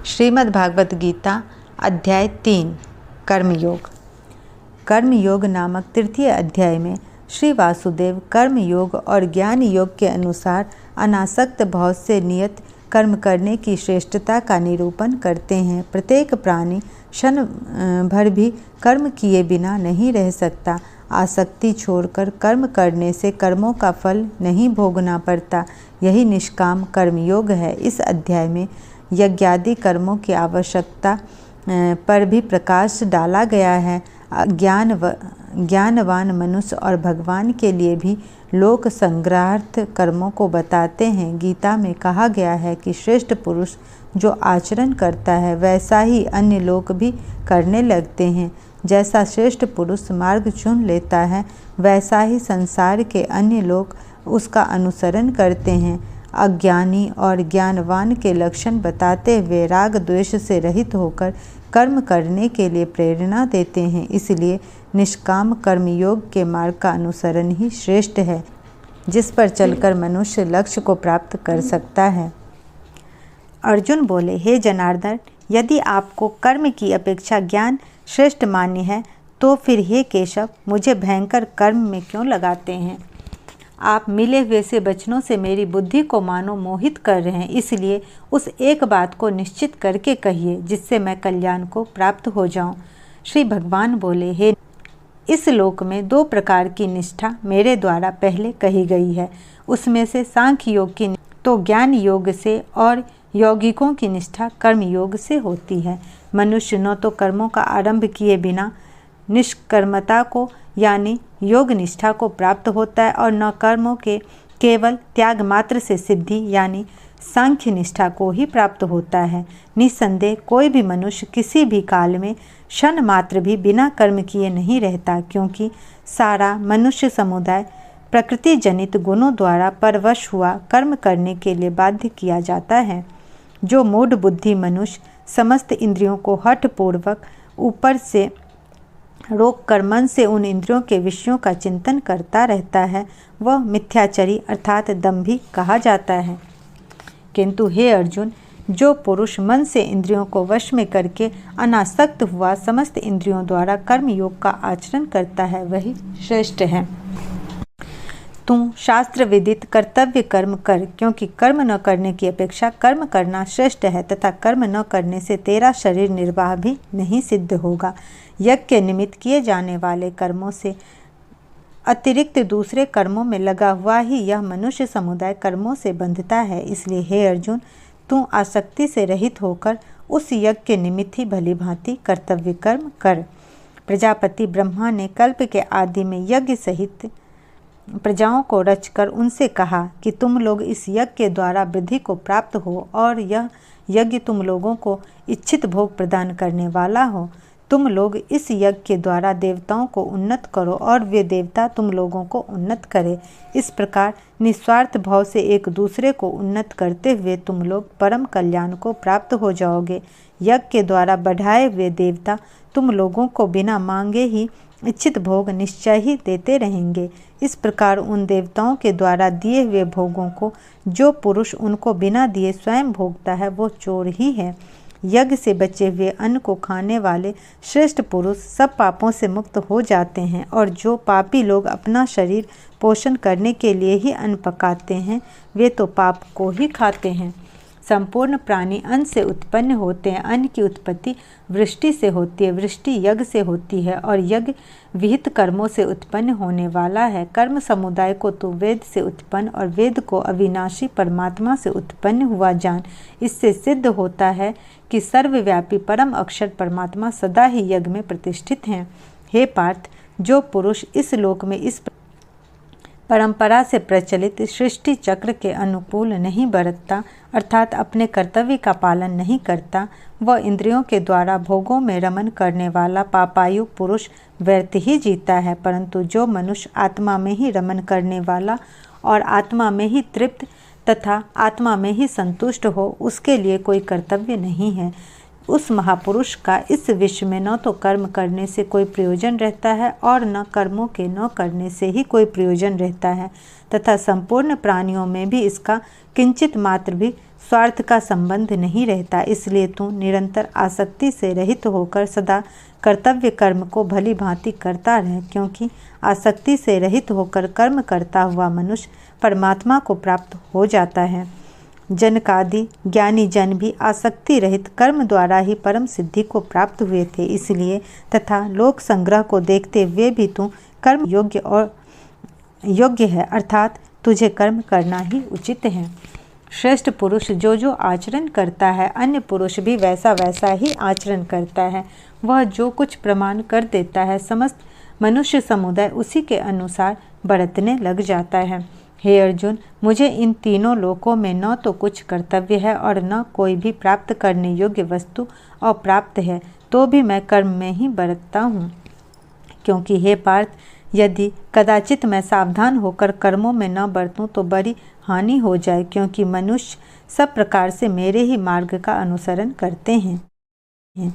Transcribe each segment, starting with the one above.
श्रीमद् भागवत गीता अध्याय 3 कर्मयोग। कर्मयोग नामक तृतीय अध्याय में श्री वासुदेव कर्मयोग और ज्ञान योग के अनुसार अनासक्त भाव से नियत कर्म करने की श्रेष्ठता का निरूपण करते हैं। प्रत्येक प्राणी क्षण भर भी कर्म किए बिना नहीं रह सकता। आसक्ति छोड़कर कर्म करने से कर्मों का फल नहीं भोगना पड़ता। यही निष्काम कर्मयोग है। इस अध्याय में यज्ञादि कर्मों की आवश्यकता पर भी प्रकाश डाला गया है। ज्ञानवान मनुष्य और भगवान के लिए भी लोक संग्रहार्थ कर्मों को बताते हैं। गीता में कहा गया है कि श्रेष्ठ पुरुष जो आचरण करता है वैसा ही अन्य लोग भी करने लगते हैं। जैसा श्रेष्ठ पुरुष मार्ग चुन लेता है वैसा ही संसार के अन्य लोग उसका अनुसरण करते हैं। अज्ञानी और ज्ञानवान के लक्षण बताते हुए राग द्वेष से रहित होकर कर्म करने के लिए प्रेरणा देते हैं। इसलिए निष्काम कर्मयोग के मार्ग का अनुसरण ही श्रेष्ठ है, जिस पर चलकर मनुष्य लक्ष्य को प्राप्त कर सकता है। अर्जुन बोले, हे जनार्दन, यदि आपको कर्म की अपेक्षा ज्ञान श्रेष्ठ मान्य है तो फिर हे केशव, मुझे भयंकर कर्म में क्यों लगाते हैं? आप मिले हुए से वचनों से मेरी बुद्धि को मानो मोहित कर रहे हैं। इसलिए उस एक बात को निश्चित करके कहिए जिससे मैं कल्याण को प्राप्त हो जाऊं। श्री भगवान बोले, हे, इस लोक में 2 प्रकार की निष्ठा मेरे द्वारा पहले कही गई है। उसमें से सांख्य योग की तो ज्ञान योग से और यौगिकों की निष्ठा कर्म योग से होती है। मनुष्य न तो कर्मों का आरंभ किए बिना निष्कर्मता को यानी योग निष्ठा को प्राप्त होता है और न कर्मों के केवल त्याग मात्र से सिद्धि यानी सांख्य निष्ठा को ही प्राप्त होता है। निस्संदेह कोई भी मनुष्य किसी भी काल में क्षण मात्र भी बिना कर्म किए नहीं रहता, क्योंकि सारा मनुष्य समुदाय प्रकृति जनित गुणों द्वारा परवश हुआ कर्म करने के लिए बाध्य किया जाता है। जो मूढ़ बुद्धि मनुष्य समस्त इंद्रियों को हठपूर्वक ऊपर से रोक कर मन से उन इंद्रियों के विषयों का चिंतन करता रहता है, वह मिथ्याचरी अर्थात दंभी कहा जाता है। किंतु हे अर्जुन, जो पुरुष मन से इंद्रियों को वश में करके अनासक्त हुआ समस्त इंद्रियों द्वारा कर्म योग का आचरण करता है वही श्रेष्ठ है। तू शास्त्र विदित कर्तव्य कर्म कर, क्योंकि कर्म न करने की अपेक्षा कर्म करना श्रेष्ठ है तथा कर्म न करने से तेरा शरीर निर्वाह भी नहीं सिद्ध होगा। यज्ञ के निमित्त किए जाने वाले कर्मों से अतिरिक्त दूसरे कर्मों में लगा हुआ ही यह मनुष्य समुदाय कर्मों से बंधता है। इसलिए हे अर्जुन, तू आसक्ति से रहित होकर उस यज्ञ के निमित्त ही भली भांति कर्तव्य कर्म कर। प्रजापति ब्रह्मा ने कल्प के आदि में यज्ञ सहित प्रजाओं को रचकर उनसे कहा कि तुम लोग इस यज्ञ के द्वारा वृद्धि को प्राप्त हो और यह यज्ञ तुम लोगों को इच्छित भोग प्रदान करने वाला हो। तुम लोग इस यज्ञ के द्वारा देवताओं को उन्नत करो और वे देवता तुम लोगों को उन्नत करें। इस प्रकार निस्वार्थ भाव से एक दूसरे को उन्नत करते हुए तुम लोग परम कल्याण को प्राप्त हो जाओगे। यज्ञ के द्वारा बढ़ाए हुए देवता तुम लोगों को बिना मांगे ही इच्छित भोग निश्चय ही देते रहेंगे। इस प्रकार उन देवताओं के द्वारा दिए हुए भोगों को जो पुरुष उनको बिना दिए स्वयं भोगता है वो चोर ही है। यज्ञ से बचे हुए अन्न को खाने वाले श्रेष्ठ पुरुष सब पापों से मुक्त हो जाते हैं, और जो पापी लोग अपना शरीर पोषण करने के लिए ही अन्न पकाते हैं वे तो पाप को ही खाते हैं। संपूर्ण प्राणी अन्न से उत्पन्न होते हैं। अन्न की उत्पत्ति वृष्टि से होती है, वृष्टि यज्ञ से होती है और यज्ञ विहित कर्मों से उत्पन्न होने वाला है। कर्म समुदाय को तो वेद से उत्पन्न और वेद को अविनाशी परमात्मा से उत्पन्न हुआ जान। इससे सिद्ध होता है कि सर्वव्यापी परम अक्षर परमात्मा सदा ही यज्ञ में प्रतिष्ठित हैं। हे पार्थ, जो पुरुष इस लोक में इस परंपरा से प्रचलित सृष्टि चक्र के अनुकूल नहीं बरतता अर्थात अपने कर्तव्य का पालन नहीं करता, वह इंद्रियों के द्वारा भोगों में रमन करने वाला पापायु पुरुष व्यर्थ ही जीता है। परंतु जो मनुष्य आत्मा में ही रमन करने वाला और आत्मा में ही तृप्त तथा आत्मा में ही संतुष्ट हो, उसके लिए कोई कर्तव्य नहीं है। उस महापुरुष का इस विश्व में न तो कर्म करने से कोई प्रयोजन रहता है और न कर्मों के न करने से ही कोई प्रयोजन रहता है, तथा संपूर्ण प्राणियों में भी इसका किंचित मात्र भी स्वार्थ का संबंध नहीं रहता। इसलिए तू निरंतर आसक्ति से रहित होकर सदा कर्तव्य कर्म को भली भांति करता रहे, क्योंकि आसक्ति से रहित होकर कर्म करता हुआ मनुष्य परमात्मा को प्राप्त हो जाता है। जनकादि ज्ञानी जन भी आसक्ति रहित कर्म द्वारा ही परम सिद्धि को प्राप्त हुए थे। इसलिए तथा लोक संग्रह को देखते हुए भी तू कर्म योग्य है, अर्थात तुझे कर्म करना ही उचित है। श्रेष्ठ पुरुष जो जो आचरण करता है, अन्य पुरुष भी वैसा वैसा ही आचरण करता है। वह जो कुछ प्रमाण कर देता है, समस्त मनुष्य समुदाय उसी के अनुसार बरतने लग जाता है। हे अर्जुन, मुझे इन तीनों लोकों में न तो कुछ कर्तव्य है और न कोई भी प्राप्त करने योग्य वस्तु अप्राप्त है, तो भी मैं कर्म में ही बरतता हूँ। क्योंकि हे पार्थ, यदि कदाचित मैं सावधान होकर कर्मों में न बरतूं तो बड़ी हानि हो जाए, क्योंकि मनुष्य सब प्रकार से मेरे ही मार्ग का अनुसरण करते हैं।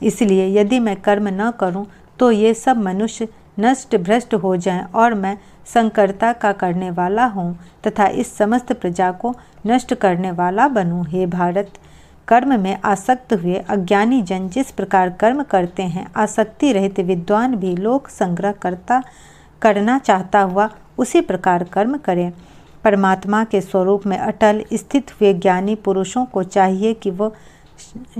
इसलिए यदि मैं कर्म न करूं तो ये सब मनुष्य नष्ट भ्रष्ट हो जाएं और मैं संकरता का करने वाला हूँ तथा इस समस्त प्रजा को नष्ट करने वाला बनूं। हे भारत, कर्म में आसक्त हुए अज्ञानी जन जिस प्रकार कर्म करते हैं, आसक्ति रहित विद्वान भी लोक संग्रह करना चाहता हुआ उसी प्रकार कर्म करें। परमात्मा के स्वरूप में अटल स्थित हुए ज्ञानी पुरुषों को चाहिए कि वो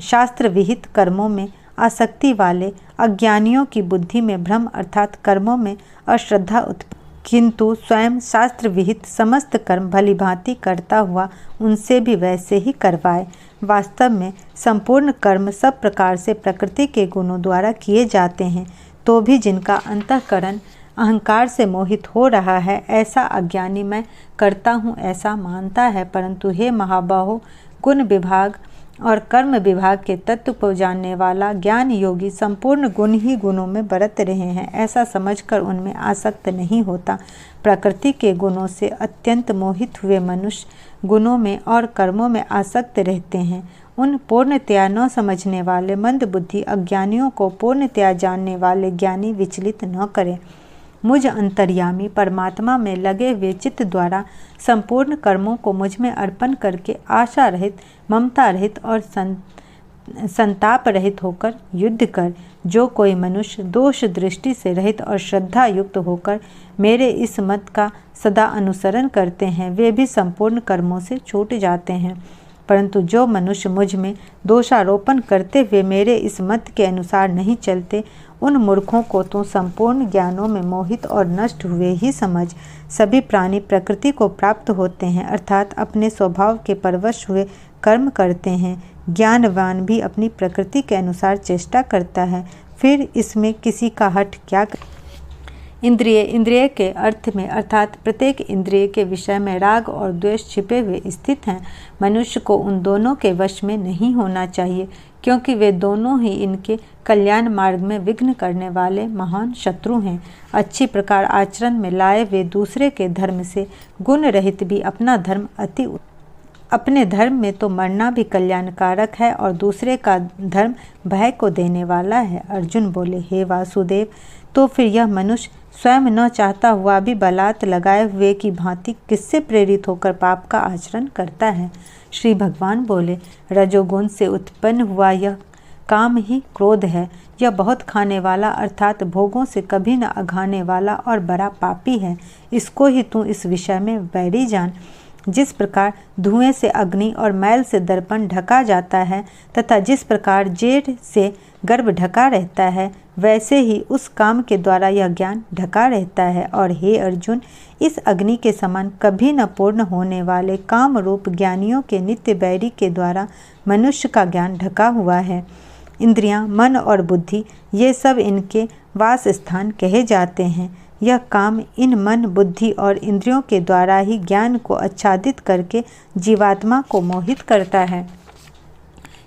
शास्त्र विहित कर्मों में आसक्ति वाले अज्ञानियों की बुद्धि में भ्रम अर्थात कर्मों में अश्रद्धा उत्पन्न, किंतु स्वयं शास्त्र विहित समस्त कर्म भली भांति करता हुआ उनसे भी वैसे ही करवाए। वास्तव में संपूर्ण कर्म सब प्रकार से प्रकृति के गुणों द्वारा किए जाते हैं, तो भी जिनका अंतःकरण अहंकार से मोहित हो रहा है, ऐसा अज्ञानी मैं करता हूँ ऐसा मानता है। परंतु हे महाबाहो, गुण विभाग और कर्म विभाग के तत्व को जानने वाला ज्ञान योगी संपूर्ण गुण ही गुणों में बरत रहे हैं, ऐसा समझकर उनमें आसक्त नहीं होता। प्रकृति के गुणों से अत्यंत मोहित हुए मनुष्य गुणों में और कर्मों में आसक्त रहते हैं। उन पूर्णतया न समझने वाले मंद बुद्धि अज्ञानियों को पूर्णतया जानने वाले ज्ञानी विचलित न करें। मुझ अंतर्यामी परमात्मा में लगे हुए चित्त द्वारा संपूर्ण कर्मों को मुझ में अर्पण करके आशा रहित, ममता रहित और संताप रहित होकर युद्ध कर। जो कोई मनुष्य दोष दृष्टि से रहित और श्रद्धा युक्त होकर मेरे इस मत का सदा अनुसरण करते हैं, वे भी संपूर्ण कर्मों से छूट जाते हैं। परंतु जो मनुष्य मुझ में दोषारोपण करते हुए मेरे इस मत के अनुसार नहीं चलते, उन मूर्खों को तो संपूर्ण ज्ञानों में मोहित और नष्ट हुए ही समझ। सभी प्राणी प्रकृति को प्राप्त होते हैं, अर्थात अपने स्वभाव के परवश हुए कर्म करते हैं। ज्ञानवान भी अपनी प्रकृति के अनुसार चेष्टा करता है, फिर इसमें किसी का हठ क्या। इंद्रिय के अर्थ में अर्थात प्रत्येक इंद्रिय के विषय में राग और द्वेष छिपे हुए स्थित हैं। मनुष्य को उन दोनों के वश में नहीं होना चाहिए, क्योंकि वे दोनों ही इनके कल्याण मार्ग में विघ्न करने वाले महान शत्रु हैं। अच्छी प्रकार आचरण में लाए वे दूसरे के धर्म से गुण रहित भी अपने धर्म में तो मरना भी कल्याणकारक है और दूसरे का धर्म भय को देने वाला है। अर्जुन बोले, हे वासुदेव, तो फिर यह मनुष्य स्वयं न चाहता हुआ भी बलात् लगाए हुए की भांति किससे प्रेरित होकर पाप का आचरण करता है। श्री भगवान बोले, रजोगुण से उत्पन्न हुआ यह काम ही क्रोध है। यह बहुत खाने वाला अर्थात भोगों से कभी न अघाने वाला और बड़ा पापी है। इसको ही तू इस विषय में वैरी जान। जिस प्रकार धुएं से अग्नि और मैल से दर्पण ढका जाता है तथा जिस प्रकार जेठ से गर्भ ढका रहता है, वैसे ही उस काम के द्वारा यह ज्ञान ढका रहता है। और हे अर्जुन, इस अग्नि के समान कभी न पूर्ण होने वाले काम रूप ज्ञानियों के नित्य बैरी के द्वारा मनुष्य का ज्ञान ढका हुआ है। इंद्रियां, मन और बुद्धि ये सब इनके वास स्थान कहे जाते हैं। यह काम इन मन, बुद्धि और इंद्रियों के द्वारा ही ज्ञान को आच्छादित करके जीवात्मा को मोहित करता है।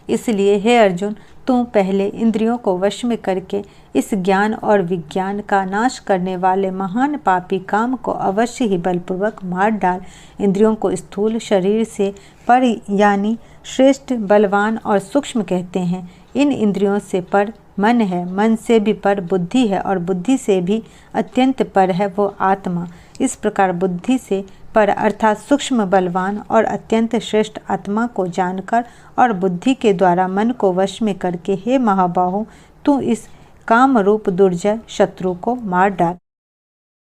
इसलिए हे अर्जुन, तू पहले इंद्रियों को वश में करके इस ज्ञान और विज्ञान का नाश करने वाले महान पापी काम को अवश्य ही बलपूर्वक मार डाल। इंद्रियों को स्थूल शरीर से पर यानी श्रेष्ठ, बलवान और सूक्ष्म कहते हैं। इन इंद्रियों से पर मन है, मन से भी पर बुद्धि है और बुद्धि से भी अत्यंत पर है वो आत्मा। इस प्रकार बुद्धि से पर अर्थात सूक्ष्म बलवान और अत्यंत श्रेष्ठ आत्मा को जानकर और बुद्धि के द्वारा मन को वश में करके हे महाबाहो, तू इस काम रूप दुर्जय शत्रु को मार डाल।